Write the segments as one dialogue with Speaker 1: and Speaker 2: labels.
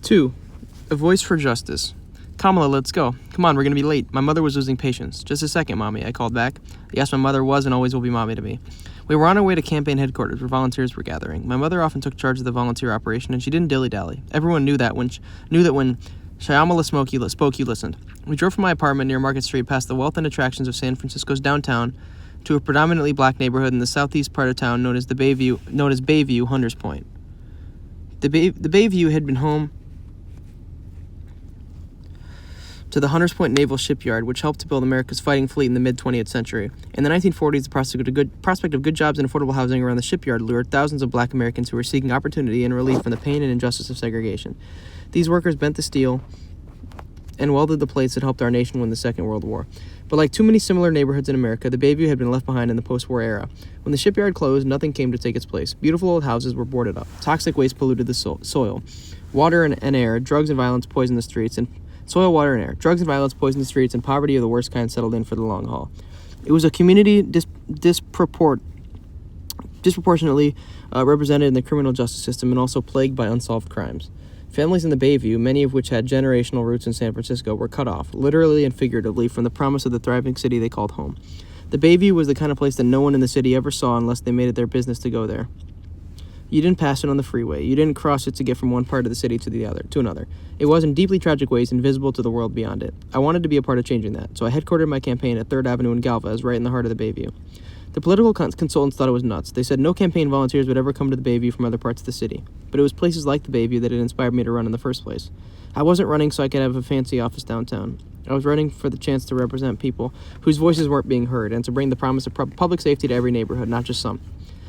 Speaker 1: 2. A voice for justice. Kamala, let's go. Come on, we're going to be late. My mother was losing patience. Just a second, Mommy, I called back. Yes, my mother was and always will be Mommy to me. We were on our way to campaign headquarters where volunteers were gathering. My mother often took charge of the volunteer operation, and she didn't dilly-dally. Everyone knew that when Shyamala spoke, you listened. We drove from my apartment near Market Street past the wealth and attractions of San Francisco's downtown to a predominantly black neighborhood in the southeast part of town known as Bayview, Hunters Point. The Bayview had been home to the Hunters Point Naval Shipyard, which helped to build America's fighting fleet in the mid-20th century. In the 1940s, the prospect of good jobs and affordable housing around the shipyard lured thousands of black Americans who were seeking opportunity and relief from the pain and injustice of segregation. These workers bent the steel and welded the plates that helped our nation win the Second World War. But like too many similar neighborhoods in America, the Bayview had been left behind in the post-war era. When the shipyard closed, nothing came to take its place. Beautiful old houses were boarded up. Toxic waste polluted the soil. Water and air, drugs and violence poisoned the streets, and poverty of the worst kind settled in for the long haul. It was a community disproportionately represented in the criminal justice system and also plagued by unsolved crimes. Families in the Bayview, many of which had generational roots in San Francisco, were cut off, literally and figuratively, from the promise of the thriving city they called home. The Bayview was the kind of place that no one in the city ever saw unless they made it their business to go there. You didn't pass it on the freeway. You didn't cross it to get from one part of the city to another. It was in deeply tragic ways invisible to the world beyond it. I wanted to be a part of changing that, so I headquartered my campaign at 3rd Avenue in Galvez, right in the heart of the Bayview. The political consultants thought it was nuts. They said no campaign volunteers would ever come to the Bayview from other parts of the city. But it was places like the Bayview that had inspired me to run in the first place. I wasn't running so I could have a fancy office downtown. I was running for the chance to represent people whose voices weren't being heard and to bring the promise of public safety to every neighborhood, not just some.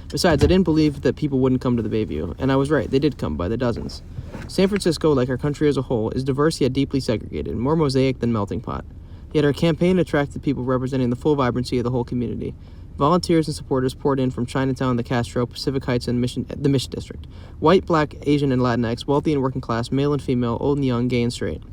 Speaker 1: Besides, I didn't believe that people wouldn't come to the Bayview, and I was right. They did come by the dozens. San Francisco, like our country as a whole, is diverse yet deeply segregated, more mosaic than melting pot. Yet our campaign attracted people representing the full vibrancy of the whole community. Volunteers and supporters poured in from Chinatown, the Castro, Pacific Heights, and the Mission District. White, black, Asian, and Latinx, wealthy and working class, male and female, old and young, gay and straight.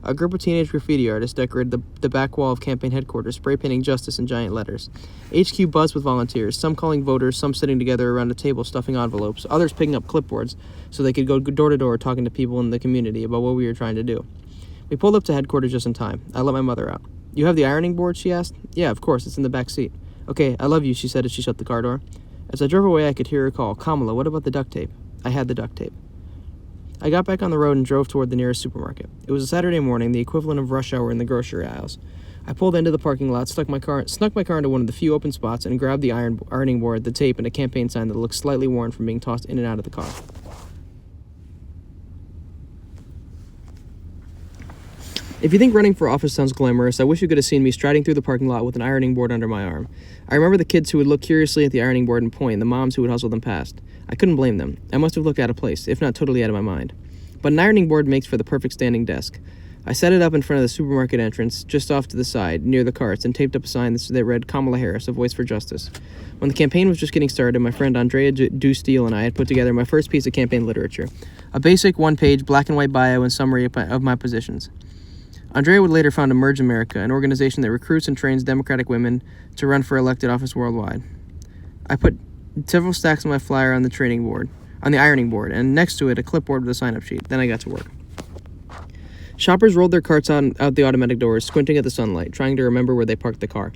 Speaker 1: A group of teenage graffiti artists decorated the back wall of campaign headquarters, spray painting justice in giant letters. HQ buzzed with volunteers, some calling voters, some sitting together around a table stuffing envelopes, others picking up clipboards so they could go door to door talking to people in the community about what we were trying to do. We pulled up to headquarters just in time. I let my mother out. "You have the ironing board?" she asked. "Yeah, of course, it's in the back seat." "Okay, I love you," she said as she shut the car door. As I drove away, I could hear her call, "Kamala, what about the duct tape?" I had the duct tape. I got back on the road and drove toward the nearest supermarket. It was a Saturday morning, the equivalent of rush hour in the grocery aisles. I pulled into the parking lot, snuck my car into one of the few open spots, and grabbed the ironing board, the tape, and a campaign sign that looked slightly worn from being tossed in and out of the car. If you think running for office sounds glamorous, I wish you could have seen me striding through the parking lot with an ironing board under my arm. I remember the kids who would look curiously at the ironing board and point, and the moms who would hustle them past. I couldn't blame them. I must have looked out of place, if not totally out of my mind. But an ironing board makes for the perfect standing desk. I set it up in front of the supermarket entrance, just off to the side, near the carts, and taped up a sign that read, "Kamala Harris, a voice for justice." When the campaign was just getting started, my friend Andrea Steele and I had put together my first piece of campaign literature, a basic one-page black and white bio and summary of my positions. Andrea would later found Emerge America, an organization that recruits and trains Democratic women to run for elected office worldwide. I put several stacks of my flyer on the ironing board, and next to it a clipboard with a sign-up sheet. Then I got to work. Shoppers rolled their carts out the automatic doors, squinting at the sunlight, trying to remember where they parked the car.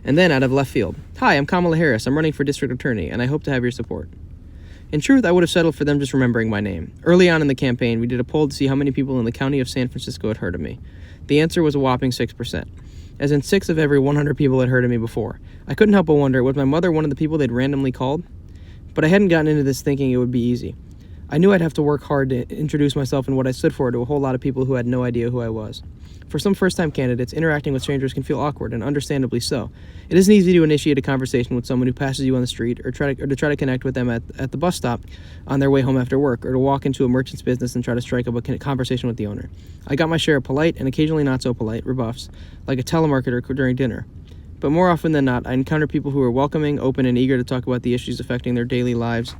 Speaker 1: And then, out of left field, "Hi, I'm Kamala Harris. I'm running for district attorney, and I hope to have your support." In truth, I would have settled for them just remembering my name. Early on in the campaign, we did a poll to see how many people in the county of San Francisco had heard of me. The answer was a whopping 6%. As in 6 of every 100 people had heard of me before. I couldn't help but wonder, was my mother one of the people they'd randomly called? But I hadn't gotten into this thinking it would be easy. I knew I'd have to work hard to introduce myself and what I stood for to a whole lot of people who had no idea who I was. For some first-time candidates, interacting with strangers can feel awkward, and understandably so. It isn't easy to initiate a conversation with someone who passes you on the street, or to try to connect with them at the bus stop on their way home after work, or to walk into a merchant's business and try to strike up a conversation with the owner. I got my share of polite, and occasionally not so polite, rebuffs, like a telemarketer during dinner. But more often than not, I encountered people who were welcoming, open, and eager to talk about the issues affecting their daily lives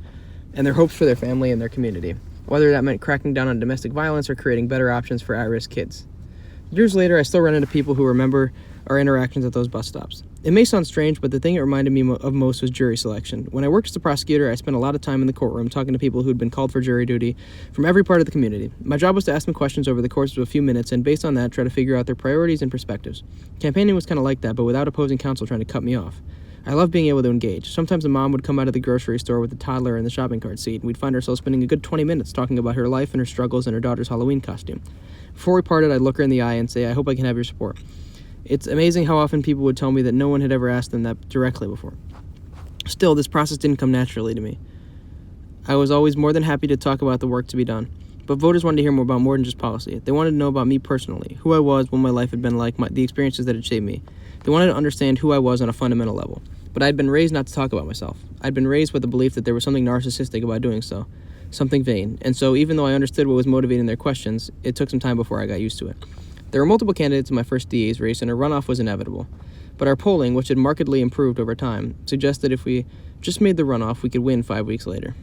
Speaker 1: and their hopes for their family and their community, whether that meant cracking down on domestic violence or creating better options for at-risk kids. Years later, I still run into people who remember our interactions at those bus stops. It may sound strange, but the thing it reminded me of most was jury selection. When I worked as a prosecutor, I spent a lot of time in the courtroom talking to people who'd been called for jury duty from every part of the community. My job was to ask them questions over the course of a few minutes and, based on that, try to figure out their priorities and perspectives. Campaigning was kind of like that, but without opposing counsel trying to cut me off. I loved being able to engage. Sometimes a mom would come out of the grocery store with a toddler in the shopping cart seat, and we'd find ourselves spending a good 20 minutes talking about her life and her struggles and her daughter's Halloween costume. Before we parted, I'd look her in the eye and say, "I hope I can have your support." It's amazing how often people would tell me that no one had ever asked them that directly before. Still, this process didn't come naturally to me. I was always more than happy to talk about the work to be done. But voters wanted to hear more than just policy. They wanted to know about me personally, who I was, what my life had been like, the experiences that had shaped me. They wanted to understand who I was on a fundamental level. But I'd been raised not to talk about myself. I'd been raised with the belief that there was something narcissistic about doing so, something vain. And so even though I understood what was motivating their questions, it took some time before I got used to it. There were multiple candidates in my first DA's race, and a runoff was inevitable. But our polling, which had markedly improved over time, suggested if we just made the runoff, we could win 5 weeks later.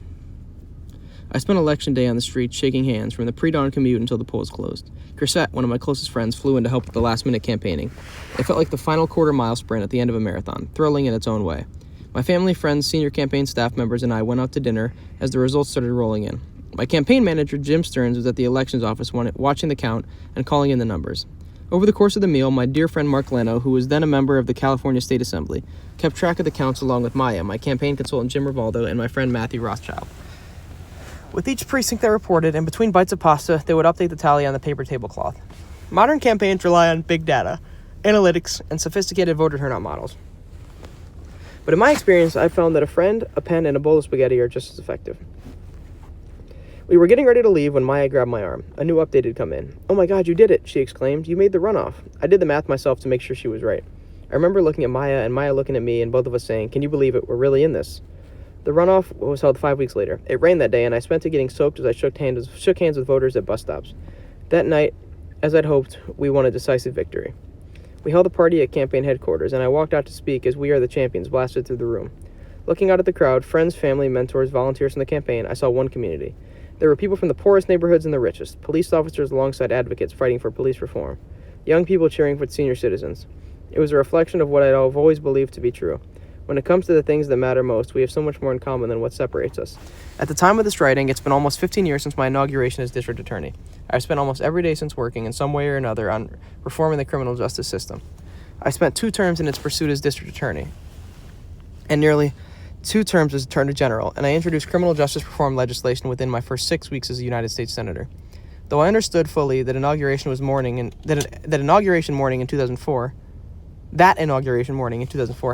Speaker 1: I spent election day on the street shaking hands from the pre-dawn commute until the polls closed. Chrisette, one of my closest friends, flew in to help with the last-minute campaigning. It felt like the final quarter-mile sprint at the end of a marathon, thrilling in its own way. My family, friends, senior campaign staff members, and I went out to dinner as the results started rolling in. My campaign manager, Jim Stearns, was at the elections office watching the count and calling in the numbers. Over the course of the meal, my dear friend Mark Leno, who was then a member of the California State Assembly, kept track of the counts along with Maya, my campaign consultant Jim Rivaldo, and my friend Matthew Rothschild. With each precinct that reported, and between bites of pasta, they would update the tally on the paper tablecloth. Modern campaigns rely on big data, analytics, and sophisticated voter turnout models. But in my experience, I've found that a friend, a pen, and a bowl of spaghetti are just as effective. We were getting ready to leave when Maya grabbed my arm. A new update had come in. "Oh my God, you did it," she exclaimed. "You made the runoff." I did the math myself to make sure she was right. I remember looking at Maya and Maya looking at me and both of us saying, "Can you believe it? We're really in this." The runoff was held 5 weeks later. It rained that day, and I spent it getting soaked as I shook hands with voters at bus stops. That night, as I'd hoped, we won a decisive victory. We held a party at campaign headquarters, and I walked out to speak as "We Are the Champions" blasted through the room. Looking out at the crowd, friends, family, mentors, volunteers from the campaign, I saw one community. There were people from the poorest neighborhoods and the richest, police officers alongside advocates fighting for police reform, young people cheering for senior citizens. It was a reflection of what I've always believed to be true. When it comes to the things that matter most, we have so much more in common than what separates us. At the time of this writing, it's been almost 15 years since my inauguration as district attorney. I've spent almost every day since working in some way or another on reforming the criminal justice system. I spent 2 terms in its pursuit as district attorney, and nearly 2 terms as Attorney General, and I introduced criminal justice reform legislation within my first 6 weeks as a United States Senator. Though I understood fully that inauguration morning in 2004,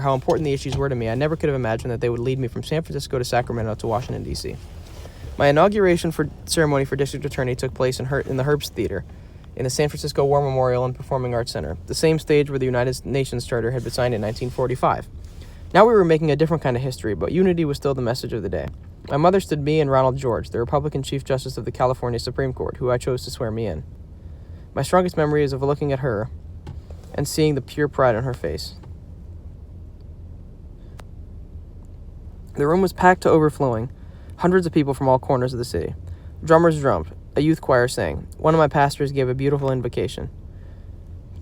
Speaker 1: how important the issues were to me, I never could have imagined that they would lead me from San Francisco to Sacramento to Washington, D.C. My inauguration ceremony for district attorney took place in the Herbst Theater, in the San Francisco War Memorial and Performing Arts Center, the same stage where the United Nations Charter had been signed in 1945. Now we were making a different kind of history, but unity was still the message of the day. My mother stood me and Ronald George, the Republican Chief Justice of the California Supreme Court, who I chose to swear me in. My strongest memory is of looking at her and seeing the pure pride on her face. The room was packed to overflowing, hundreds of people from all corners of the city. Drummers drummed, a youth choir sang. One of my pastors gave a beautiful invocation.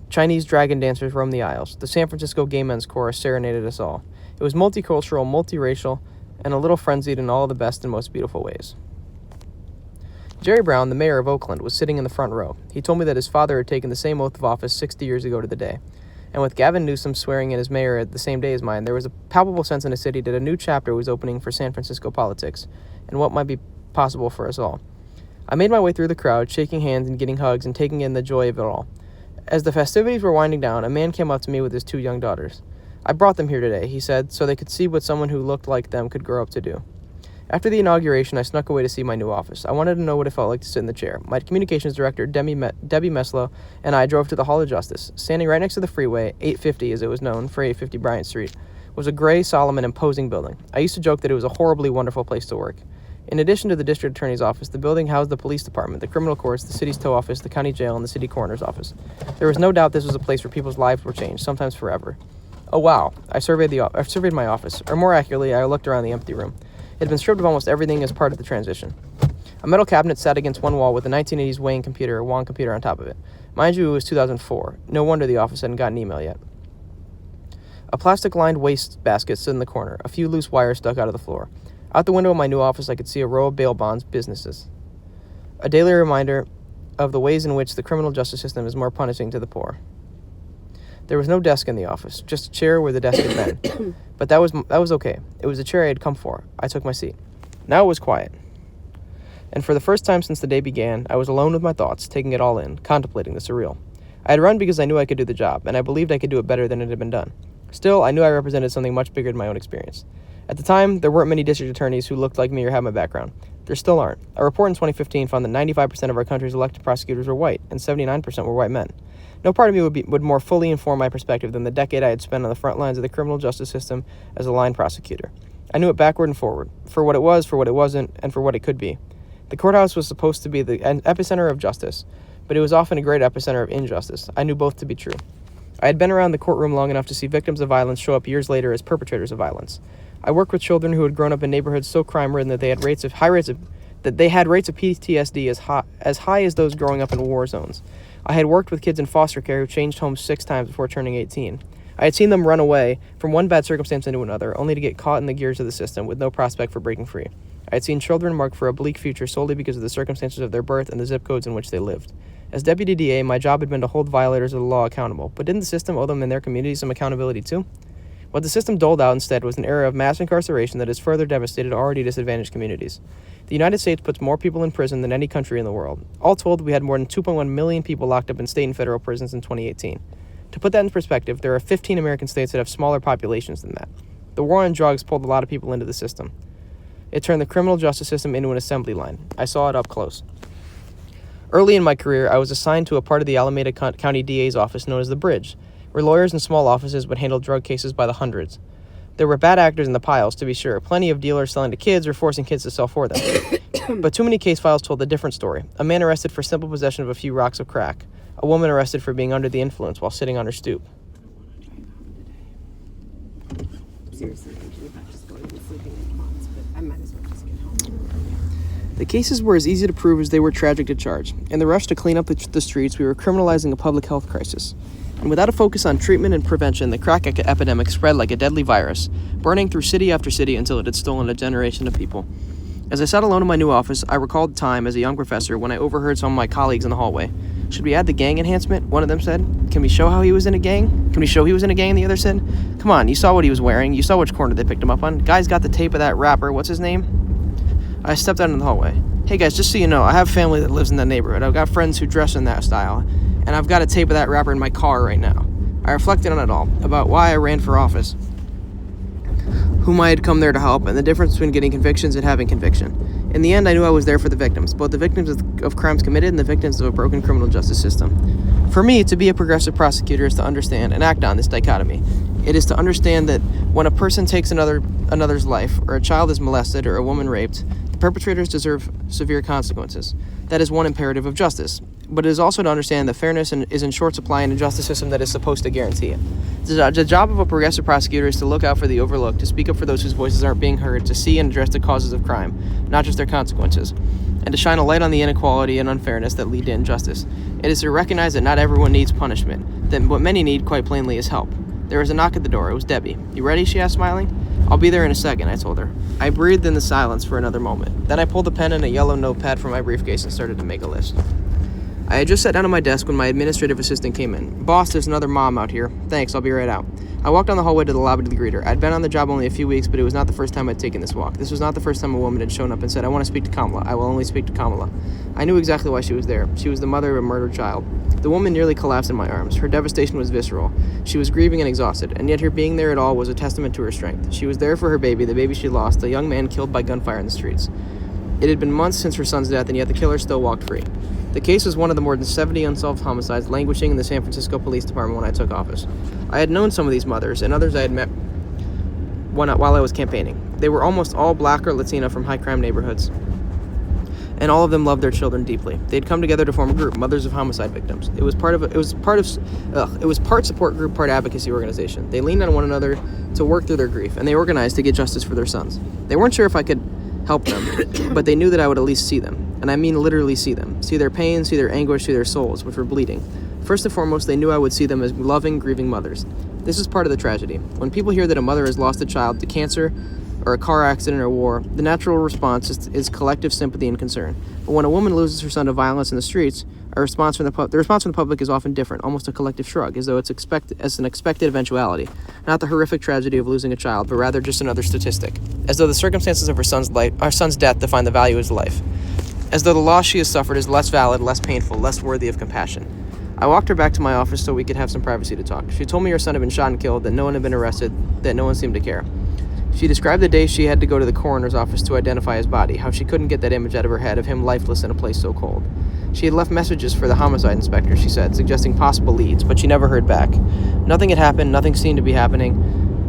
Speaker 1: Chinese dragon dancers roamed the aisles. The San Francisco Gay Men's Chorus serenaded us all. It was multicultural, multiracial, and a little frenzied in all the best and most beautiful ways. Jerry Brown, the mayor of Oakland, was sitting in the front row. He told me that his father had taken the same oath of office 60 years ago to the day. And with Gavin Newsom swearing in as mayor at the same day as mine, there was a palpable sense in the city that a new chapter was opening for San Francisco politics, and what might be possible for us all. I made my way through the crowd, shaking hands and getting hugs and taking in the joy of it all. As the festivities were winding down, a man came up to me with his 2 young daughters. "I brought them here today," he said, "so they could see what someone who looked like them could grow up to do." After the inauguration, I snuck away to see my new office. I wanted to know what it felt like to sit in the chair. My communications director, Debbie Meslow, and I drove to the Hall of Justice. Standing right next to the freeway, 850 as it was known, for 850 Bryant Street, was a gray, solemn, and imposing building. I used to joke that it was a horribly wonderful place to work. In addition to the district attorney's office, the building housed the police department, the criminal courts, the city's tow office, the county jail, and the city coroner's office. There was no doubt this was a place where people's lives were changed, sometimes forever. Oh wow, I surveyed my office, or more accurately, I looked around the empty room. It had been stripped of almost everything as part of the transition. A metal cabinet sat against one wall with a 1980s Wang computer on top of it. Mind you, it was 2004. No wonder the office hadn't gotten an email yet. A plastic-lined waste basket stood in the corner, a few loose wires stuck out of the floor. Out the window of my new office, I could see a row of bail bonds, businesses. A daily reminder of the ways in which the criminal justice system is more punishing to the poor. There was no desk in the office, just a chair where the desk had been. But that was okay. It was the chair I had come for. I took my seat. Now it was quiet. And for the first time since the day began, I was alone with my thoughts, taking it all in, contemplating the surreal. I had run because I knew I could do the job, and I believed I could do it better than it had been done. Still, I knew I represented something much bigger than my own experience. At the time, there weren't many district attorneys who looked like me or had my background. There still aren't. A report in 2015 found that 95% of our country's elected prosecutors were white, and 79% were white men. No part of me would more fully inform my perspective than the decade I had spent on the front lines of the criminal justice system as a line prosecutor. I knew it backward and forward, for what it was, for what it wasn't, and for what it could be. The courthouse was supposed to be the epicenter of justice, but it was often a great epicenter of injustice. I knew both to be true. I had been around the courtroom long enough to see victims of violence show up years later as perpetrators of violence. I worked with children who had grown up in neighborhoods so crime-ridden that they had rates of PTSD as high as those growing up in war zones. I had worked with kids in foster care who changed homes 6 times before turning 18. I had seen them run away from one bad circumstance into another, only to get caught in the gears of the system with no prospect for breaking free. I had seen children marked for a bleak future solely because of the circumstances of their birth and the zip codes in which they lived. As Deputy DA, my job had been to hold violators of the law accountable, but didn't the system owe them and their communities some accountability too? What the system doled out instead was an era of mass incarceration that has further devastated already disadvantaged communities. The United States puts more people in prison than any country in the world. All told, we had more than 2.1 million people locked up in state and federal prisons in 2018. To put that in perspective, there are 15 American states that have smaller populations than that. The war on drugs pulled a lot of people into the system. It turned the criminal justice system into an assembly line. I saw it up close. Early in my career, I was assigned to a part of the Alameda County DA's office known as the Bridge, where lawyers in small offices would handle drug cases by the hundreds. There were bad actors in the piles, to be sure, plenty of dealers selling to kids or forcing kids to sell for them. But too many case files told a different story. A man arrested for simple possession of a few rocks of crack. A woman arrested for being under the influence while sitting on her stoop.
Speaker 2: Seriously, thinking about just going and sleeping in ponds, but I might as well just get home.
Speaker 1: The cases were as easy to prove as they were tragic to charge. In the rush to clean up the streets, we were criminalizing a public health crisis. And without a focus on treatment and prevention, the crack epidemic spread like a deadly virus, burning through city after city until it had stolen a generation of people. As I sat alone in my new office, I recalled the time as a young professor when I overheard some of my colleagues in the hallway. "Should we add the gang enhancement?" one of them said. "Can we show how he was in a gang? Can we show he was in a gang?" the other said. "Come on, you saw what he was wearing. You saw which corner they picked him up on. Guy's got the tape of that rapper. What's his name?" I stepped out in the hallway. "Hey guys, just so you know, I have family that lives in that neighborhood. I've got friends who dress in that style. And I've got a tape of that rapper in my car right now." I reflected on it all, about why I ran for office, whom I had come there to help, and the difference between getting convictions and having conviction. In the end, I knew I was there for the victims, both the victims of crimes committed and the victims of a broken criminal justice system. For me, to be a progressive prosecutor is to understand and act on this dichotomy. It is to understand that when a person takes another's life, or a child is molested, or a woman raped, the perpetrators deserve severe consequences. That is one imperative of justice. But it is also to understand that fairness is in short supply in a justice system that is supposed to guarantee it. The job of a progressive prosecutor is to look out for the overlooked, to speak up for those whose voices aren't being heard, to see and address the causes of crime, not just their consequences, and to shine a light on the inequality and unfairness that lead to injustice. It is to recognize that not everyone needs punishment, that what many need, quite plainly, is help. There was a knock at the door. It was Debbie. "You ready?" she asked, smiling. "I'll be there in a second," I told her. I breathed in the silence for another moment. Then I pulled a pen and a yellow notepad from my briefcase and started to make a list. I had just sat down at my desk when my administrative assistant came in. "Boss, there's another mom out here." "Thanks, I'll be right out." I walked down the hallway to the lobby to greet her. I'd been on the job only a few weeks, but it was not the first time I'd taken this walk. This was not the first time a woman had shown up and said, "I want to speak to Kamala. I will only speak to Kamala." I knew exactly why she was there. She was the mother of a murdered child. The woman nearly collapsed in my arms. Her devastation was visceral. She was grieving and exhausted, and yet her being there at all was a testament to her strength. She was there for her baby, the baby she lost, a young man killed by gunfire in the streets. It had been months since her son's death, and yet the killer still walked free. The case was one of the more than 70 unsolved homicides languishing in the San Francisco Police Department when I took office. I had known some of these mothers, and others I had met while I was campaigning. They were almost all black or Latina from high-crime neighborhoods, and all of them loved their children deeply. They'd come together to form a group, Mothers of Homicide Victims. It was part support group, part advocacy organization. They leaned on one another to work through their grief, and they organized to get justice for their sons. They weren't sure if I could help them, but they knew that I would at least see them. And I mean literally see them. See their pain, see their anguish, see their souls, which were bleeding. First and foremost, they knew I would see them as loving, grieving mothers. This is part of the tragedy. When people hear that a mother has lost a child to cancer or a car accident or war, the natural response is collective sympathy and concern. But when a woman loses her son to violence in the streets, the response from the public is often different, almost a collective shrug, as though it's an expected eventuality, not the horrific tragedy of losing a child, but rather just another statistic, as though the circumstances of our son's death define the value of his life, as though the loss she has suffered is less valid, less painful, less worthy of compassion. I walked her back to my office so we could have some privacy to talk. She told me her son had been shot and killed, that no one had been arrested, that no one seemed to care. She described the day she had to go to the coroner's office to identify his body, how she couldn't get that image out of her head of him lifeless in a place so cold. She had left messages for the homicide inspector, she said, suggesting possible leads, but she never heard back. Nothing had happened, nothing seemed to be happening,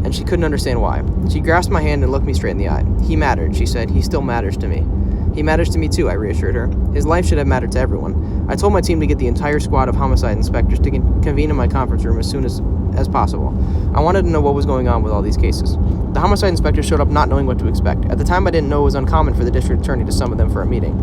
Speaker 1: and she couldn't understand why. She grasped my hand and looked me straight in the eye. He mattered, she said. He still matters to me. He matters to me too, I reassured her. His life should have mattered to everyone. I told my team to get the entire squad of homicide inspectors to convene in my conference room as soon as possible. I wanted to know what was going on with all these cases. The homicide inspectors showed up not knowing what to expect. At the time, I didn't know it was uncommon for the district attorney to summon them for a meeting.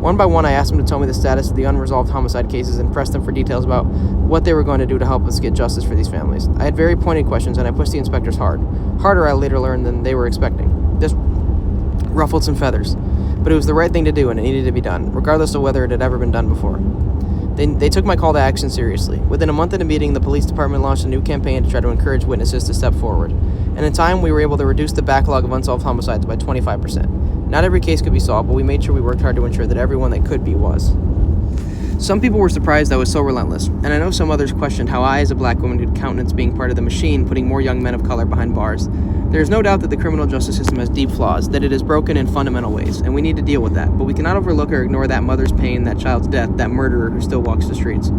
Speaker 1: One by one, I asked them to tell me the status of the unresolved homicide cases and pressed them for details about what they were going to do to help us get justice for these families. I had very pointed questions, and I pushed the inspectors hard. Harder, I later learned, than they were expecting. This ruffled some feathers. But it was the right thing to do, and it needed to be done, regardless of whether it had ever been done before. They took my call to action seriously. Within a month of the meeting, the police department launched a new campaign to try to encourage witnesses to step forward. And in time, we were able to reduce the backlog of unsolved homicides by 25%. Not every case could be solved, but we made sure we worked hard to ensure that everyone that could be was. Some people were surprised I was so relentless, and I know some others questioned how I, as a black woman, could countenance being part of the machine putting more young men of color behind bars. There is no doubt that the criminal justice system has deep flaws, that it is broken in fundamental ways, and we need to deal with that. But we cannot overlook or ignore that mother's pain, that child's death, that murderer who still walks the streets.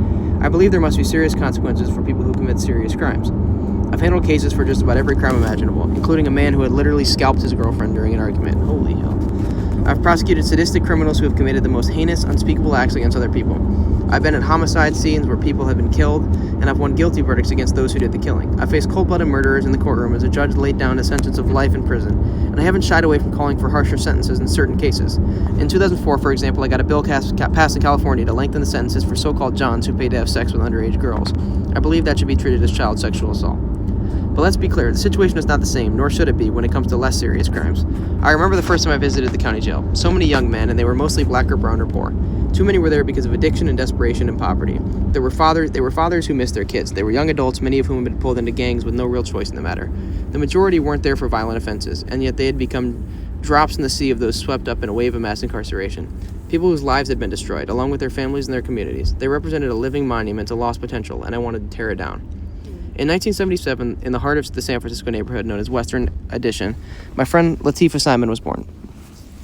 Speaker 1: I believe there must be serious consequences for people who commit serious crimes. I've handled cases for just about every crime imaginable, including a man who had literally scalped his girlfriend during an argument. Holy hell. I've prosecuted sadistic criminals who have committed the most heinous, unspeakable acts against other people. I've been at homicide scenes where people have been killed, and I've won guilty verdicts against those who did the killing. I faced cold-blooded murderers in the courtroom as a judge laid down a sentence of life in prison, and I haven't shied away from calling for harsher sentences in certain cases. In 2004, for example, I got a bill passed in California to lengthen the sentences for so-called Johns who paid to have sex with underage girls. I believe that should be treated as child sexual assault. But let's be clear, the situation is not the same, nor should it be when it comes to less serious crimes. I remember the first time I visited the county jail. So many young men, and they were mostly black or brown or poor. Too many were there because of addiction and desperation and poverty. They were fathers who missed their kids. They were young adults, many of whom had been pulled into gangs with no real choice in the matter. The majority weren't there for violent offenses, and yet they had become drops in the sea of those swept up in a wave of mass incarceration. People whose lives had been destroyed, along with their families and their communities. They represented a living monument to lost potential, and I wanted to tear it down. In 1977, in the heart of the San Francisco neighborhood known as Western Addition, my friend Latifah Simon was born.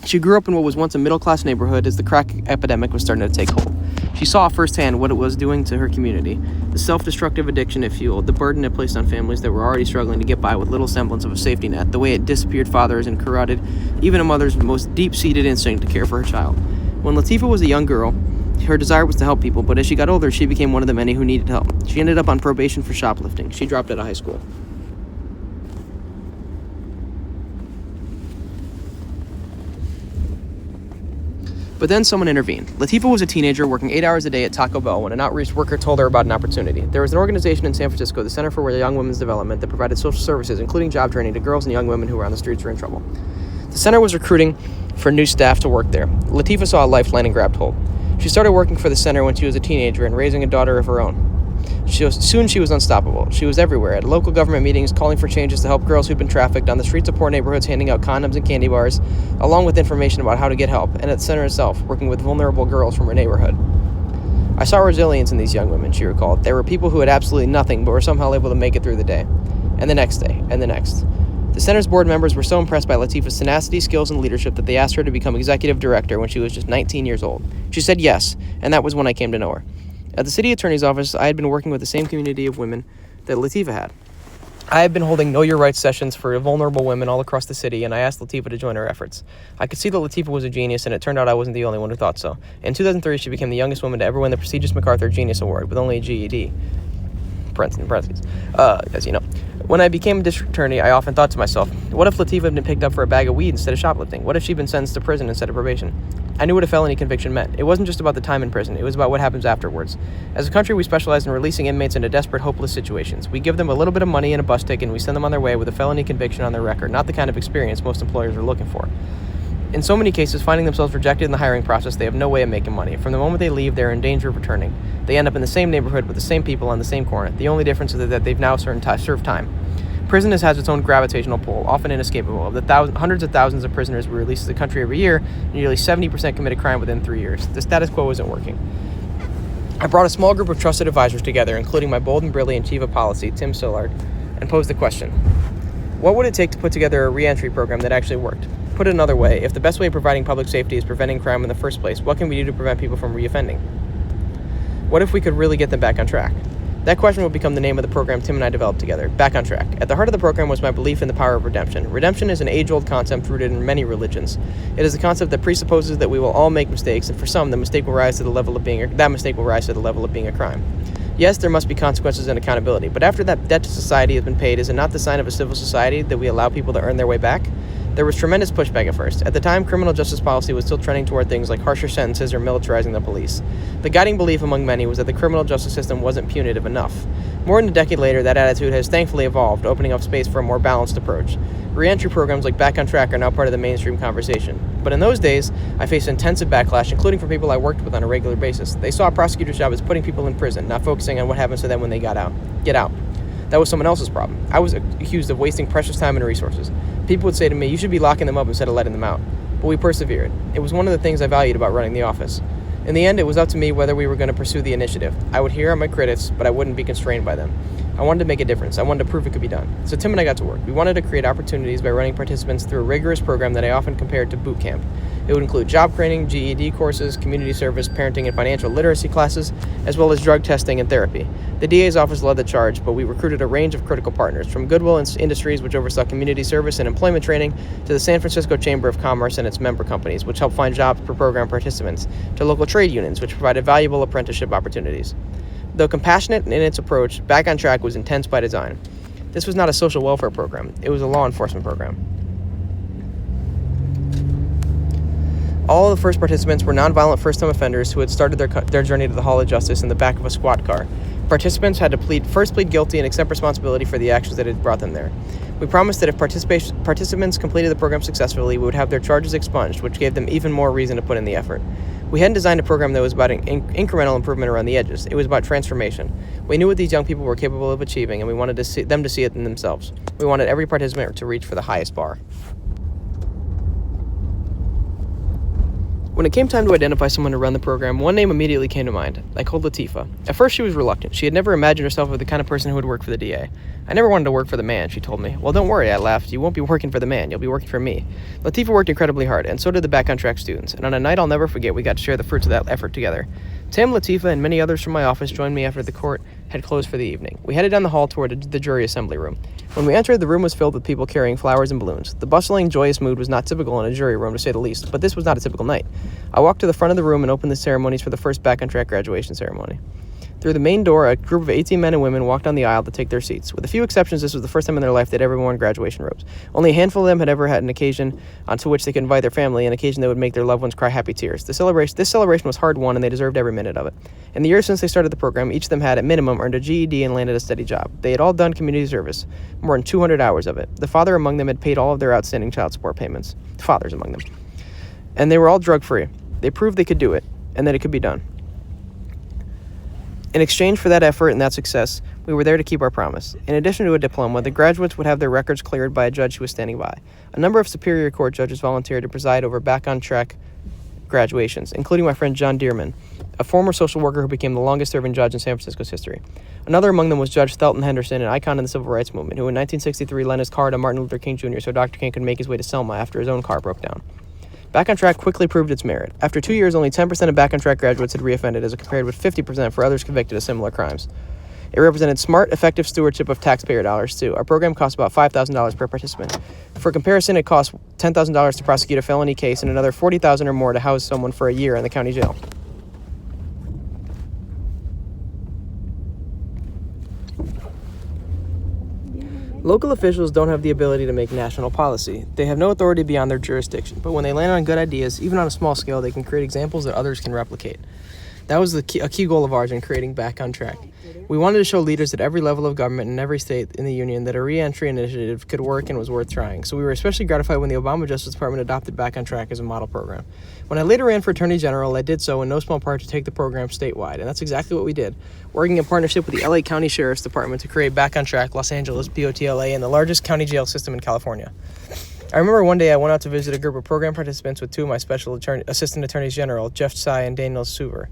Speaker 1: She grew up in what was once a middle-class neighborhood as the crack epidemic was starting to take hold. She saw firsthand what it was doing to her community, the self-destructive addiction it fueled, the burden it placed on families that were already struggling to get by with little semblance of a safety net, the way it disappeared fathers and corroded even a mother's most deep-seated instinct to care for her child. When Latifah was a young girl, her desire was to help people, but as she got older, she became one of the many who needed help. She ended up on probation for shoplifting. She dropped out of high school. But then someone intervened. Latifah was a teenager working 8 hours a day at Taco Bell when an outreach worker told her about an opportunity. There was an organization in San Francisco, the Center for Young Women's Development, that provided social services, including job training, to girls and young women who were on the streets or in trouble. The center was recruiting for new staff to work there. Latifah saw a lifeline and grabbed hold. She started working for the center when she was a teenager and raising a daughter of her own. Soon she was unstoppable. She was everywhere, at local government meetings, calling for changes to help girls who'd been trafficked, on the streets of poor neighborhoods handing out condoms and candy bars, along with information about how to get help, and at the center itself, working with vulnerable girls from her neighborhood. I saw resilience in these young women, she recalled. They were people who had absolutely nothing, but were somehow able to make it through the day, and the next day, and the next. The center's board members were so impressed by Latifah's tenacity, skills, and leadership that they asked her to become executive director when she was just 19 years old. She said yes, and that was when I came to know her. At the city attorney's office, I had been working with the same community of women that Latifah had. I had been holding Know Your Rights sessions for vulnerable women all across the city, and I asked Latifah to join our efforts. I could see that Latifah was a genius, and it turned out I wasn't the only one who thought so. In 2003, she became the youngest woman to ever win the prestigious MacArthur Genius Award, with only a GED. parentheses, as you know. When I became a district attorney, I often thought to myself, what if Latifah had been picked up for a bag of weed instead of shoplifting? What if she'd been sentenced to prison instead of probation? I knew what a felony conviction meant. It wasn't just about the time in prison, it was about what happens afterwards. As a country, we specialize in releasing inmates into desperate, hopeless situations. We give them a little bit of money and a bus ticket, and we send them on their way with a felony conviction on their record, not the kind of experience most employers are looking for. In so many cases, finding themselves rejected in the hiring process, they have no way of making money. From the moment they leave, they're in danger of returning. They end up in the same neighborhood with the same people on the same corner. The only difference is that they've now served time. Prison has its own gravitational pull, often inescapable. Of the hundreds of thousands of prisoners we release to the country every year, nearly 70% committed crime within 3 years. The status quo isn't working. I brought a small group of trusted advisors together, including my bold and brilliant chief of policy, Tim Sillard, and posed the question: what would it take to put together a re-entry program that actually worked? Put it another way, if the best way of providing public safety is preventing crime in the first place, what can we do to prevent people from reoffending? What if we could really get them back on track? That question would become the name of the program Tim and I developed together, Back on Track. At the heart of the program was my belief in the power of redemption. Redemption is an age-old concept rooted in many religions. It is a concept that presupposes that we will all make mistakes, and for some, that mistake will rise to the level of being a crime. Yes, there must be consequences and accountability, but after that debt to society has been paid, is it not the sign of a civil society that we allow people to earn their way back? There was tremendous pushback at first. At the time, criminal justice policy was still trending toward things like harsher sentences or militarizing the police. The guiding belief among many was that the criminal justice system wasn't punitive enough. More than a decade later, that attitude has thankfully evolved, opening up space for a more balanced approach. Re-entry programs like Back on Track are now part of the mainstream conversation. But in those days, I faced intensive backlash, including from people I worked with on a regular basis. They saw a prosecutor's job as putting people in prison, not focusing on what happens to them when they get out. That was someone else's problem. I was accused of wasting precious time and resources. People would say to me, you should be locking them up instead of letting them out. But we persevered. It was one of the things I valued about running the office. In the end, it was up to me whether we were going to pursue the initiative. I would hear on my critics, but I wouldn't be constrained by them. I wanted to make a difference. I wanted to prove it could be done. So Tim and I got to work. We wanted to create opportunities by running participants through a rigorous program that I often compared to boot camp. It would include job training, GED courses, community service, parenting and financial literacy classes, as well as drug testing and therapy. The DA's office led the charge, but we recruited a range of critical partners, from Goodwill Industries, which oversaw community service and employment training, to the San Francisco Chamber of Commerce and its member companies, which helped find jobs for program participants, to local trade unions, which provided valuable apprenticeship opportunities. Though compassionate in its approach, Back on Track was intense by design. This was not a social welfare program. It was a law enforcement program. All of the first participants were nonviolent first-time offenders who had started their journey to the Hall of Justice in the back of a squad car. Participants had to first plead guilty and accept responsibility for the actions that had brought them there. We promised that if participants completed the program successfully, we would have their charges expunged, which gave them even more reason to put in the effort. We hadn't designed a program that was about incremental improvement around the edges. It was about transformation. We knew what these young people were capable of achieving, and we wanted them to see it in themselves. We wanted every participant to reach for the highest bar. When it came time to identify someone to run the program, one name immediately came to mind. I called Latifah. At first, she was reluctant. She had never imagined herself as the kind of person who would work for the DA. I never wanted to work for the man, she told me. Well, don't worry, I laughed. You won't be working for the man. You'll be working for me. Latifah worked incredibly hard, and so did the Back on Track students. And on a night I'll never forget, we got to share the fruits of that effort together. Tim, Latifah, and many others from my office joined me after the court had closed for the evening. We headed down the hall toward the jury assembly room. When we entered, the room was filled with people carrying flowers and balloons. The bustling, joyous mood was not typical in a jury room, to say the least, but this was not a typical night. I walked to the front of the room and opened the ceremonies for the first Back on Track graduation ceremony. Through the main door, a group of 18 men and women walked down the aisle to take their seats. With a few exceptions, this was the first time in their life they'd ever worn graduation robes. Only a handful of them had ever had an occasion onto which they could invite their family, an occasion that would make their loved ones cry happy tears. This celebration was hard-won, and they deserved every minute of it. In the years since they started the program, each of them had, at minimum, earned a GED and landed a steady job. They had all done community service, more than 200 hours of it. The father among them had paid all of their outstanding child support payments. Fathers among them. And they were all drug-free. They proved they could do it, and that it could be done. In exchange for that effort and that success, we were there to keep our promise. In addition to a diploma, the graduates would have their records cleared by a judge who was standing by. A number of Superior Court judges volunteered to preside over Back on Track graduations, including my friend John Dearman, a former social worker who became the longest-serving judge in San Francisco's history. Another among them was Judge Thelton Henderson, an icon in the civil rights movement, who in 1963 lent his car to Martin Luther King Jr. so Dr. King could make his way to Selma after his own car broke down. Back on Track quickly proved its merit. After 2 years, only 10% of Back on Track graduates had reoffended, as compared with 50% for others convicted of similar crimes. It represented smart, effective stewardship of taxpayer dollars, too. Our program cost about $5,000 per participant. For comparison, it costs $10,000 to prosecute a felony case and another $40,000 or more to house someone for a year in the county jail. Local officials don't have the ability to make national policy. They have no authority beyond their jurisdiction, but when they land on good ideas, even on a small scale, they can create examples that others can replicate. That was a key goal of ours in creating Back on Track. We wanted to show leaders at every level of government and every state in the union that a re-entry initiative could work and was worth trying. So we were especially gratified when the Obama Justice Department adopted Back on Track as a model program. When I later ran for Attorney General, I did so in no small part to take the program statewide, and that's exactly what we did, working in partnership with the LA County Sheriff's Department to create Back on Track Los Angeles BOTLA and the largest county jail system in California. I remember one day I went out to visit a group of program participants with two of my special assistant attorneys general, Jeff Tsai and Daniel Suver.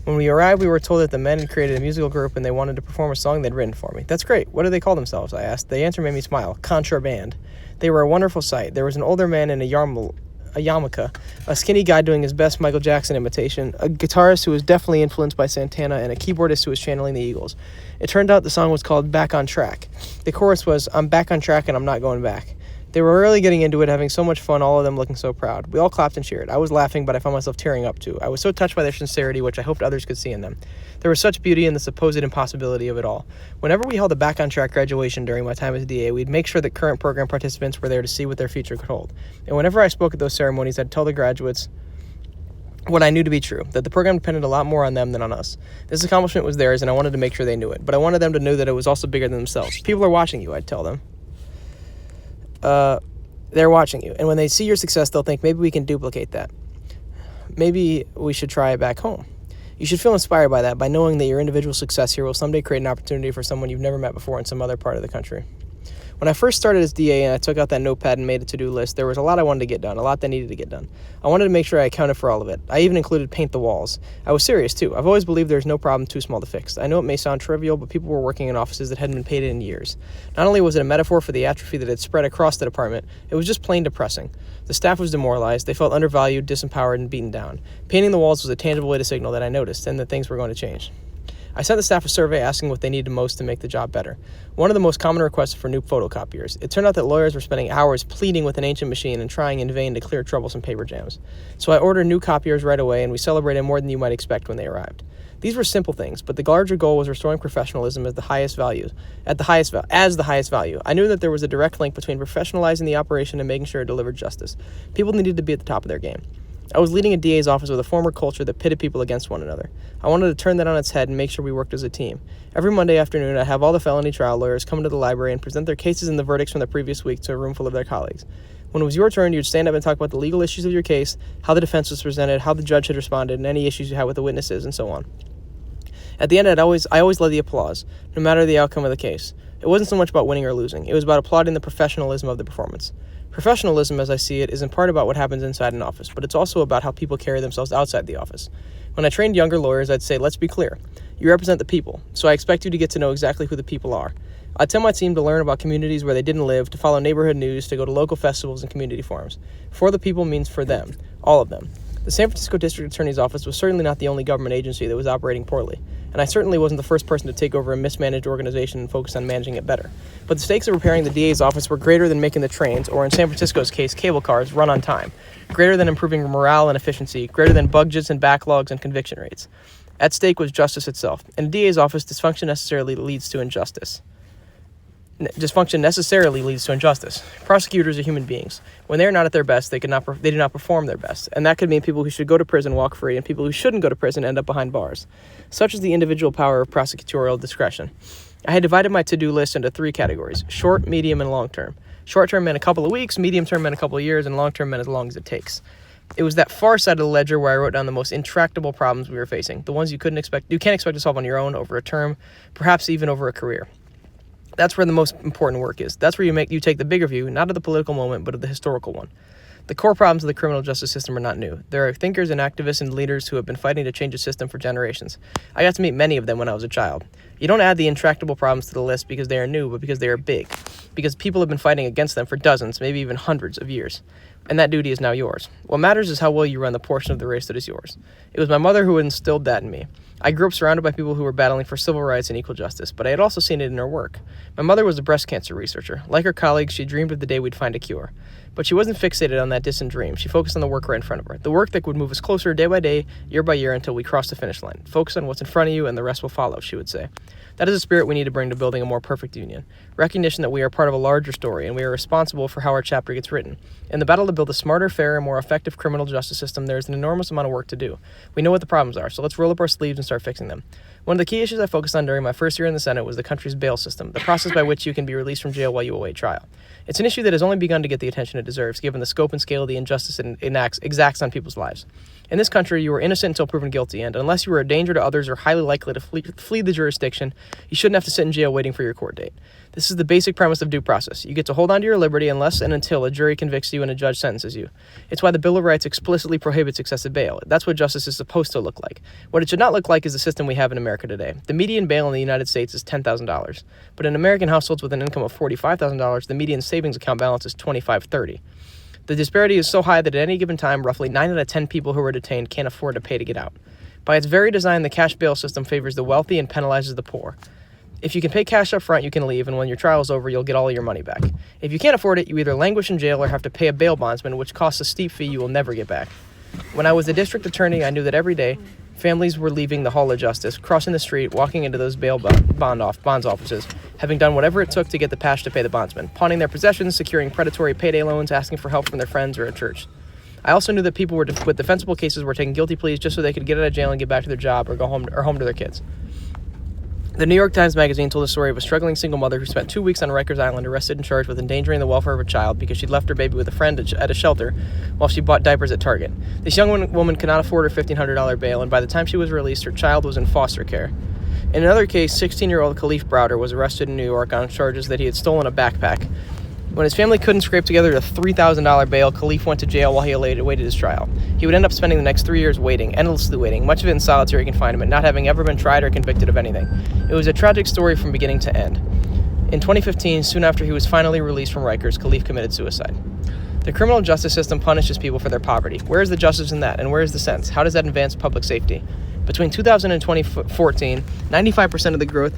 Speaker 1: When we arrived, we were told that the men had created a musical group and they wanted to perform a song they'd written for me. That's great. What do they call themselves? I asked. The answer made me smile. Contraband. They were a wonderful sight. There was an older man in a yarmulke, a skinny guy doing his best Michael Jackson imitation, a guitarist who was definitely influenced by Santana, and a keyboardist who was channeling the Eagles. It turned out the song was called Back on Track. The chorus was, "I'm back on track and I'm not going back." They were really getting into it, having so much fun, all of them looking so proud. We all clapped and cheered. I was laughing, but I found myself tearing up too. I was so touched by their sincerity, which I hoped others could see in them. There was such beauty in the supposed impossibility of it all. Whenever we held a Back on Track graduation during my time as DA, we'd make sure that current program participants were there to see what their future could hold. And whenever I spoke at those ceremonies, I'd tell the graduates what I knew to be true, that the program depended a lot more on them than on us. This accomplishment was theirs, and I wanted to make sure they knew it. But I wanted them to know that it was also bigger than themselves. People are watching you, I'd tell them. They're watching you, and when they see your success, they'll think, maybe we can duplicate that. Maybe we should try it back home. You should feel inspired by that, by knowing that your individual success here will someday create an opportunity for someone you've never met before in some other part of the country. When I first started as DA and I took out that notepad and made a to-do list, there was a lot I wanted to get done, a lot that needed to get done. I wanted to make sure I accounted for all of it. I even included paint the walls. I was serious, too. I've always believed there's no problem too small to fix. I know it may sound trivial, but people were working in offices that hadn't been painted in years. Not only was it a metaphor for the atrophy that had spread across the department, it was just plain depressing. The staff was demoralized, they felt undervalued, disempowered, and beaten down. Painting the walls was a tangible way to signal that I noticed and that things were going to change. I sent the staff a survey asking what they needed most to make the job better. One of the most common requests for new photocopiers. It turned out that lawyers were spending hours pleading with an ancient machine and trying in vain to clear troublesome paper jams. So I ordered new copiers right away, and we celebrated more than you might expect when they arrived. These were simple things, but the larger goal was restoring professionalism as the highest value. I knew that there was a direct link between professionalizing the operation and making sure it delivered justice. People needed to be at the top of their game. I was leading a DA's office with a former culture that pitted people against one another. I wanted to turn that on its head and make sure we worked as a team. Every Monday afternoon, I'd have all the felony trial lawyers come to the library and present their cases and the verdicts from the previous week to a room full of their colleagues. When it was your turn, you'd stand up and talk about the legal issues of your case, how the defense was presented, how the judge had responded, and any issues you had with the witnesses, and so on. At the end, I always led the applause, no matter the outcome of the case. It wasn't so much about winning or losing. It was about applauding the professionalism of the performance. Professionalism, as I see it, is in part about what happens inside an office, but it's also about how people carry themselves outside the office. When I trained younger lawyers, I'd say, let's be clear. You represent the people, so I expect you to get to know exactly who the people are. I'd tell my team to learn about communities where they didn't live, to follow neighborhood news, to go to local festivals and community forums. For the people means for them, all of them. The San Francisco District Attorney's Office was certainly not the only government agency that was operating poorly, and I certainly wasn't the first person to take over a mismanaged organization and focus on managing it better. But the stakes of repairing the DA's office were greater than making the trains, or in San Francisco's case, cable cars, run on time, greater than improving morale and efficiency, greater than budgets and backlogs and conviction rates. At stake was justice itself. In a DA's office, dysfunction necessarily leads to injustice. Prosecutors are human beings. When they are not at their best, they do not perform their best, and that could mean people who should go to prison walk free, and people who shouldn't go to prison end up behind bars. Such is the individual power of prosecutorial discretion. I had divided my to-do list into 3 categories: short, medium, and long-term. Short-term meant a couple of weeks, medium-term meant a couple of years, and long-term meant as long as it takes. It was that far side of the ledger where I wrote down the most intractable problems we were facing, the ones you can't expect to solve on your own, over a term, perhaps even over a career. That's where the most important work is. That's where you take the bigger view, not of the political moment, but of the historical one. The core problems of the criminal justice system are not new. There are thinkers and activists and leaders who have been fighting to change the system for generations. I got to meet many of them when I was a child. You don't add the intractable problems to the list because they are new, but because they are big. Because people have been fighting against them for dozens, maybe even hundreds of years. And that duty is now yours. What matters is how well you run the portion of the race that is yours. It was my mother who instilled that in me. I grew up surrounded by people who were battling for civil rights and equal justice, but I had also seen it in her work. My mother was a breast cancer researcher. Like her colleagues, she dreamed of the day we'd find a cure. But she wasn't fixated on that distant dream. She focused on the work right in front of her. The work that would move us closer day by day, year by year, until we crossed the finish line. Focus on what's in front of you and the rest will follow, she would say. That is a spirit we need to bring to building a more perfect union. Recognition that we are part of a larger story and we are responsible for how our chapter gets written. In the battle to build a smarter, fairer, more effective criminal justice system, there is an enormous amount of work to do. We know what the problems are, so let's roll up our sleeves and start fixing them. One of the key issues I focused on during my first year in the Senate was the country's bail system, the process by which you can be released from jail while you await trial. It's an issue that has only begun to get the attention it deserves, given the scope and scale of the injustice it exacts on people's lives. In this country, you are innocent until proven guilty, and unless you are a danger to others or highly likely to flee the jurisdiction, you shouldn't have to sit in jail waiting for your court date. This is the basic premise of due process. You get to hold on to your liberty unless and until a jury convicts you and a judge sentences you. It's why the Bill of Rights explicitly prohibits excessive bail. That's what justice is supposed to look like. What it should not look like is the system we have in America today. The median bail in the United States is $10,000. But in American households with an income of $45,000, the median savings account balance is $25,030. The disparity is so high that at any given time, roughly 9 out of 10 people who are detained can't afford to pay to get out. By its very design, the cash bail system favors the wealthy and penalizes the poor. If you can pay cash up front, you can leave, and when your trial is over, you'll get all your money back. If you can't afford it, you either languish in jail or have to pay a bail bondsman, which costs a steep fee you will never get back. When I was the district attorney, I knew that every day, families were leaving the Hall of Justice, crossing the street, walking into those bail bonds offices, having done whatever it took to get the cash to pay the bondsman, pawning their possessions, securing predatory payday loans, asking for help from their friends or a church. I also knew that people with defensible cases were taking guilty pleas just so they could get out of jail and get back to their job or go home to their kids. The New York Times Magazine told the story of a struggling single mother who spent 2 weeks on Rikers Island arrested and charged with endangering the welfare of a child because she'd left her baby with a friend at a shelter while she bought diapers at Target. This young woman could not afford her $1,500 bail, and by the time she was released, her child was in foster care. In another case, 16-year-old Khalif Browder was arrested in New York on charges that he had stolen a backpack. When his family couldn't scrape together a $3,000 bail, Khalif went to jail while he awaited his trial. He would end up spending the next 3 years waiting, endlessly waiting, much of it in solitary confinement, not having ever been tried or convicted of anything. It was a tragic story from beginning to end. In 2015, soon after he was finally released from Rikers, Khalif committed suicide. The criminal justice system punishes people for their poverty. Where is the justice in that, and where is the sense? How does that advance public safety? Between 2000 and 2014, 95% of the growth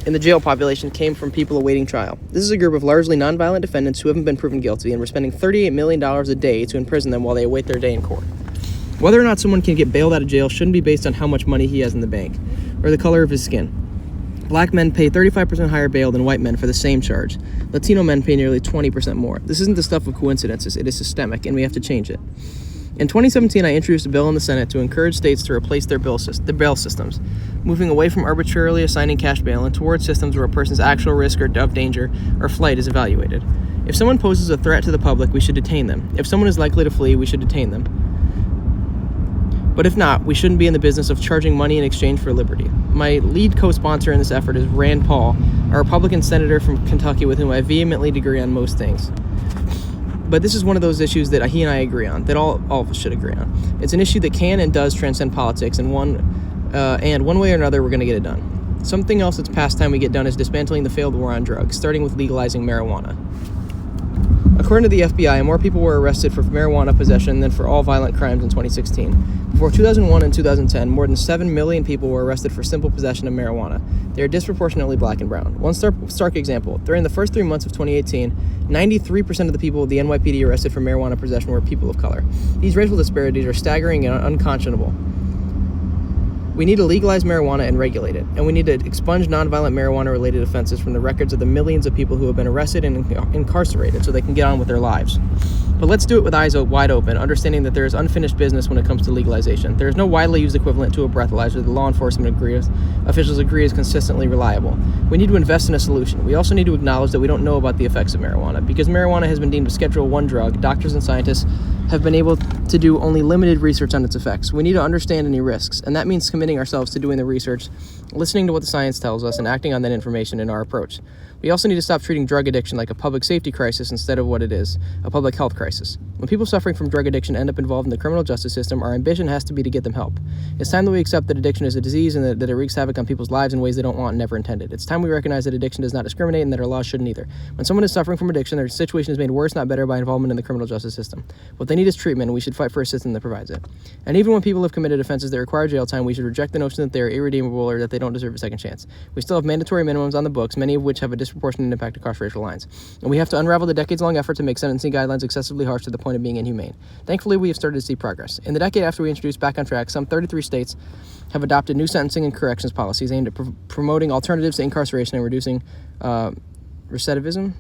Speaker 1: in the jail population came from people awaiting trial. This is a group of largely nonviolent defendants who haven't been proven guilty, and we're spending $38 million a day to imprison them while they await their day in court. Whether or not someone can get bailed out of jail shouldn't be based on how much money he has in the bank or the color of his skin. Black men pay 35% higher bail than white men for the same charge. Latino men pay nearly 20% more. This isn't the stuff of coincidences. It is systemic, and we have to change it. In 2017, I introduced a bill in the Senate to encourage states to replace their bail systems, moving away from arbitrarily assigning cash bail and towards systems where a person's actual risk or of danger or flight is evaluated. If someone poses a threat to the public, we should detain them. If someone is likely to flee, we should detain them. But if not, we shouldn't be in the business of charging money in exchange for liberty. My lead co-sponsor in this effort is Rand Paul, a Republican senator from Kentucky with whom I vehemently disagree on most things. But this is one of those issues that he and I agree on, that all of us should agree on. It's an issue that can and does transcend politics, and one way or another, we're going to get it done. Something else that's past time we get done is dismantling the failed war on drugs, starting with legalizing marijuana. According to the FBI, more people were arrested for marijuana possession than for all violent crimes in 2016. Before 2001 and 2010, more than 7 million people were arrested for simple possession of marijuana. They are disproportionately black and brown. One stark example, during the first 3 months of 2018, 93% of the people the NYPD arrested for marijuana possession were people of color. These racial disparities are staggering and unconscionable. We need to legalize marijuana and regulate it, and we need to expunge nonviolent marijuana-related offenses from the records of the millions of people who have been arrested and incarcerated so they can get on with their lives. But let's do it with eyes wide open, understanding that there is unfinished business when it comes to legalization. There is no widely used equivalent to a breathalyzer that law enforcement officials agree is consistently reliable. We need to invest in a solution. We also need to acknowledge that we don't know about the effects of marijuana. Because marijuana has been deemed a Schedule I drug, doctors and scientists have been able to do only limited research on its effects. We need to understand any risks, and that means committing ourselves to doing the research, listening to what the science tells us, and acting on that information in our approach. We also need to stop treating drug addiction like a public safety crisis instead of what it is, a public health crisis. When people suffering from drug addiction end up involved in the criminal justice system, our ambition has to be to get them help. It's time that we accept that addiction is a disease and that it wreaks havoc on people's lives in ways they don't want and never intended. It's time we recognize that addiction does not discriminate and that our laws shouldn't either. When someone is suffering from addiction, their situation is made worse, not better, by involvement in the criminal justice system. What they need need is treatment, and we should fight for a system that provides it. And even when people have committed offenses that require jail time, we should reject the notion that they are irredeemable or that they don't deserve a second chance. We still have mandatory minimums on the books, many of which have a disproportionate impact across racial lines. And we have to unravel the decades-long effort to make sentencing guidelines excessively harsh to the point of being inhumane. Thankfully, we have started to see progress. In the decade after we introduced Back on Track, some 33 states have adopted new sentencing and corrections policies aimed at promoting alternatives to incarceration and reducing recidivism?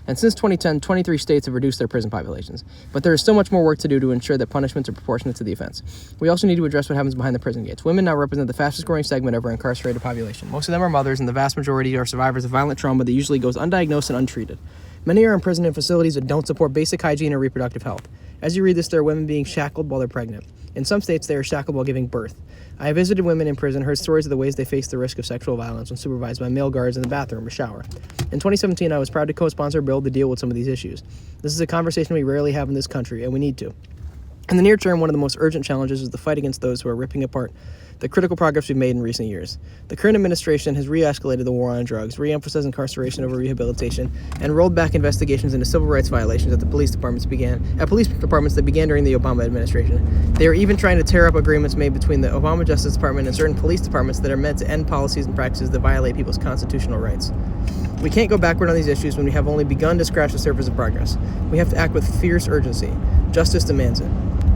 Speaker 1: And since 2010, 23 states have reduced their prison populations. But there is still much more work to do to ensure that punishments are proportionate to the offense. We also need to address what happens behind the prison gates. Women now represent the fastest growing segment of our incarcerated population. Most of them are mothers, and the vast majority are survivors of violent trauma that usually goes undiagnosed and untreated. Many are imprisoned in facilities that don't support basic hygiene or reproductive health. As you read this, there are women being shackled while they're pregnant. In some states, they are shackled while giving birth. I have visited women in prison, heard stories of the ways they face the risk of sexual violence when supervised by male guards in the bathroom or shower. In 2017, I was proud to co-sponsor a bill to deal with some of these issues. This is a conversation we rarely have in this country, and we need to. In the near term, one of the most urgent challenges is the fight against those who are ripping apart the critical progress we've made in recent years. The current administration has re-escalated the war on drugs, re-emphasized incarceration over rehabilitation, and rolled back investigations into civil rights violations at police departments that began during the Obama administration. They are even trying to tear up agreements made between the Obama Justice Department and certain police departments that are meant to end policies and practices that violate people's constitutional rights. We can't go backward on these issues when we have only begun to scratch the surface of progress. We have to act with fierce urgency. Justice demands it.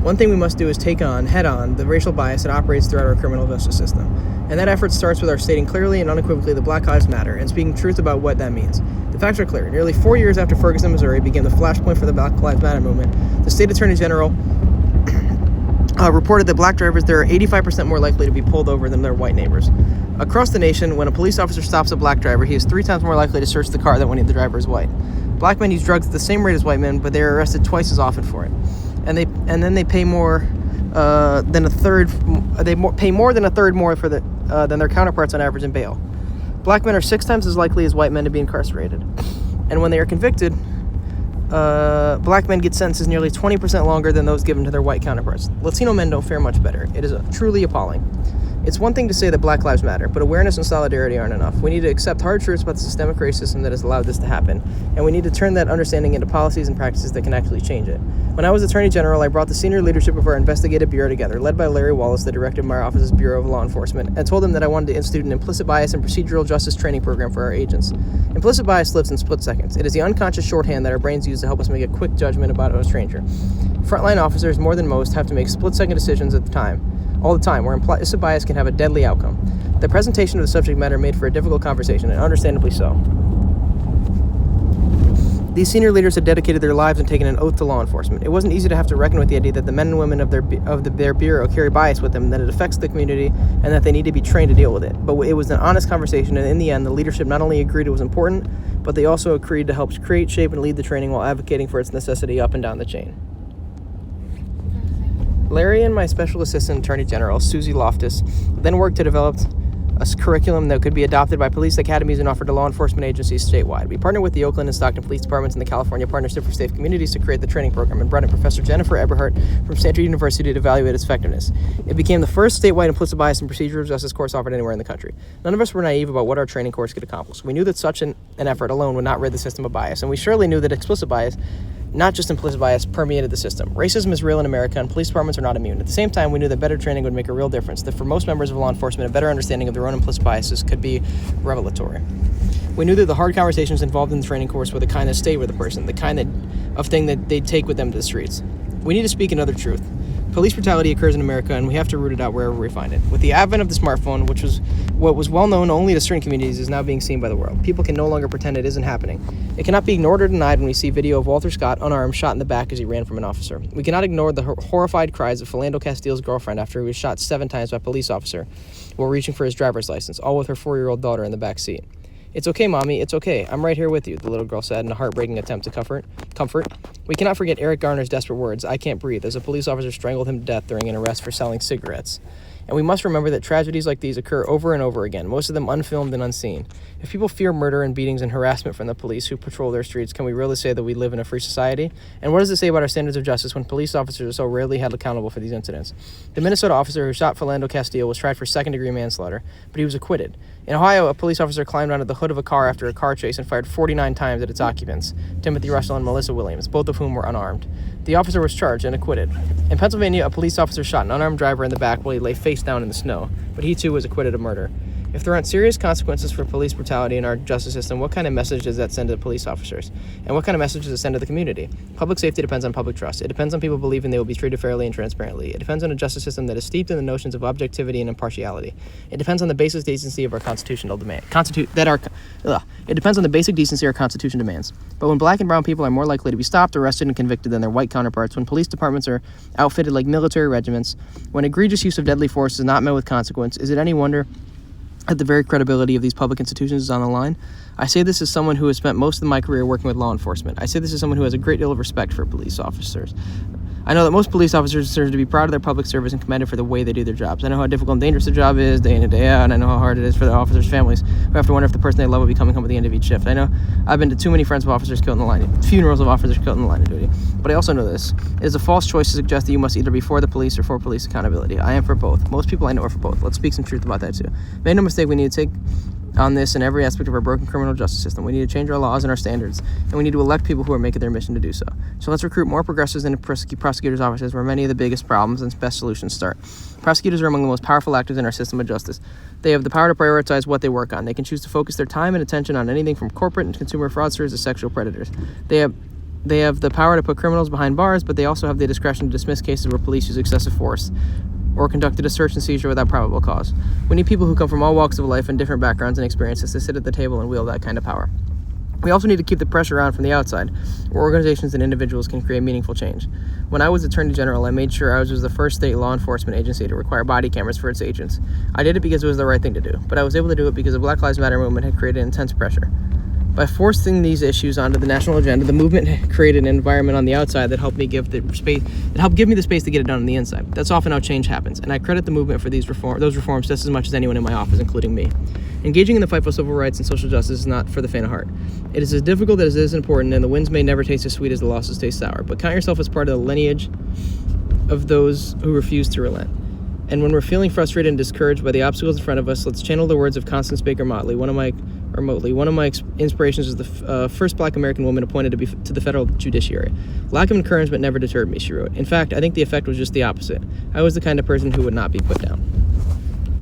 Speaker 1: One thing we must do is take on, head-on, the racial bias that operates throughout our criminal justice system. And that effort starts with our stating clearly and unequivocally that Black Lives Matter and speaking truth about what that means. The facts are clear. Nearly 4 years after Ferguson, Missouri became the flashpoint for the Black Lives Matter movement, the state attorney general reported that black drivers there are 85% more likely to be pulled over than their white neighbors. Across the nation, when a police officer stops a black driver, he is 3 times more likely to search the car than when the driver is white. Black men use drugs at the same rate as white men, but they are arrested twice as often for it. And then they pay more than a third. They pay more than a third more for than their counterparts on average in bail. Black men are 6 times as likely as white men to be incarcerated, and when they are convicted, black men get sentences nearly 20% longer than those given to their white counterparts. Latino men don't fare much better. It is truly appalling. It's one thing to say that Black Lives Matter, but awareness and solidarity aren't enough. We need to accept hard truths about the systemic racism that has allowed this to happen, and we need to turn that understanding into policies and practices that can actually change it. When I was Attorney General, I brought the senior leadership of our investigative bureau together, led by Larry Wallace, the director of my office's Bureau of Law Enforcement, and told them that I wanted to institute an implicit bias and procedural justice training program for our agents. Implicit bias lives in split seconds. It is the unconscious shorthand that our brains use to help us make a quick judgment about a stranger. Frontline officers, more than most, have to make split-second decisions all the time, where implicit bias can have a deadly outcome. The presentation of the subject matter made for a difficult conversation, and understandably so. These senior leaders had dedicated their lives and taken an oath to law enforcement. It wasn't easy to have to reckon with the idea that the men and women of their bureau carry bias with them, that it affects the community, and that they need to be trained to deal with it. But it was an honest conversation, and in the end, the leadership not only agreed it was important, but they also agreed to help create, shape, and lead the training while advocating for its necessity up and down the chain. Larry and my special assistant attorney general, Susie Loftus, then worked to develop a curriculum that could be adopted by police academies and offered to law enforcement agencies statewide. We partnered with the Oakland and Stockton Police Departments and the California Partnership for Safe Communities to create the training program and brought in Professor Jennifer Eberhardt from Stanford University to evaluate its effectiveness. It became the first statewide implicit bias and procedural justice course offered anywhere in the country. None of us were naive about what our training course could accomplish. We knew that such an effort alone would not rid the system of bias, and we surely knew that explicit bias, not just implicit bias, permeated the system. Racism is real in America, and police departments are not immune. At the same time, we knew that better training would make a real difference, that for most members of law enforcement, a better understanding of their own implicit biases could be revelatory. We knew that the hard conversations involved in the training course were the kind that stayed with a person, the kind of thing that they'd take with them to the streets. We need to speak another truth. Police brutality occurs in America, and we have to root it out wherever we find it. With the advent of the smartphone, which was what was well known only to certain communities, is now being seen by the world. People can no longer pretend it isn't happening. It cannot be ignored or denied when we see video of Walter Scott unarmed shot in the back as he ran from an officer. We cannot ignore the horrified cries of Philando Castile's girlfriend after he was shot 7 times by a police officer while reaching for his driver's license, all with her 4-year-old daughter in the back seat. "It's okay, Mommy, it's okay. I'm right here with you," the little girl said in a heartbreaking attempt to comfort. We cannot forget Eric Garner's desperate words, "I can't breathe," as a police officer strangled him to death during an arrest for selling cigarettes. And we must remember that tragedies like these occur over and over again, most of them unfilmed and unseen. If people fear murder and beatings and harassment from the police who patrol their streets, can we really say that we live in a free society? And what does it say about our standards of justice when police officers are so rarely held accountable for these incidents? The Minnesota officer who shot Philando Castile was tried for second-degree manslaughter, but he was acquitted. In Ohio, a police officer climbed onto the hood of a car after a car chase and fired 49 times at its occupants, Timothy Russell and Melissa Williams, both of of whom were unarmed. The officer was charged and acquitted. In Pennsylvania, a police officer shot an unarmed driver in the back while he lay face down in the snow, but he too was acquitted of murder. If there aren't serious consequences for police brutality in our justice system, what kind of message does that send to police officers? And what kind of message does it send to the community? Public safety depends on public trust. It depends on people believing they will be treated fairly and transparently. It depends on a justice system that is steeped in the notions of objectivity and impartiality. It depends on the basic decency of our constitutional demand. It depends on the basic decency our Constitution demands. But when black and brown people are more likely to be stopped, arrested, and convicted than their white counterparts, when police departments are outfitted like military regiments, when egregious use of deadly force is not met with consequence, is it any wonder that the very credibility of these public institutions is on the line? I say this as someone who has spent most of my career working with law enforcement. I say this as someone who has a great deal of respect for police officers. I know that most police officers deserve to be proud of their public service and commended for the way they do their jobs. I know how difficult and dangerous the job is day in and day out, and I know how hard it is for the officers' families who have to wonder if the person they love will be coming home at the end of each shift. I know I've been to too many friends of officers killed in the line, funerals of officers killed in the line of duty. But I also know this. It is a false choice to suggest that you must either be for the police or for police accountability. I am for both. Most people I know are for both. Let's speak some truth about that too. Make no mistake, we need to take on this in every aspect of our broken criminal justice system. We need to change our laws and our standards, and we need to elect people who are making their mission to do so. So let's recruit more progressives into prosecutors' offices where many of the biggest problems and best solutions start. Prosecutors are among the most powerful actors in our system of justice. They have the power to prioritize what they work on. They can choose to focus their time and attention on anything from corporate and consumer fraudsters to sexual predators. They have the power to put criminals behind bars, but they also have the discretion to dismiss cases where police use excessive force or conducted a search and seizure without probable cause. We need people who come from all walks of life and different backgrounds and experiences to sit at the table and wield that kind of power. We also need to keep the pressure on from the outside, where organizations and individuals can create meaningful change. When I was Attorney General, I made sure ours was the first state law enforcement agency to require body cameras for its agents. I did it because it was the right thing to do, but I was able to do it because the Black Lives Matter movement had created intense pressure. By forcing these issues onto the national agenda, the movement created an environment on the outside that helped give me the space to get it done on the inside. That's often how change happens, and I credit the movement for those reforms just as much as anyone in my office, including me. Engaging in the fight for civil rights and social justice is not for the faint of heart. It is as difficult as it is important, and the wins may never taste as sweet as the losses taste sour. But count yourself as part of the lineage of those who refuse to relent. And when we're feeling frustrated and discouraged by the obstacles in front of us, let's channel the words of Constance Baker Motley. One of my inspirations is the first Black American woman appointed to the federal judiciary. Lack of encouragement never deterred me, she wrote. In fact, I think the effect was just the opposite. I was the kind of person who would not be put down.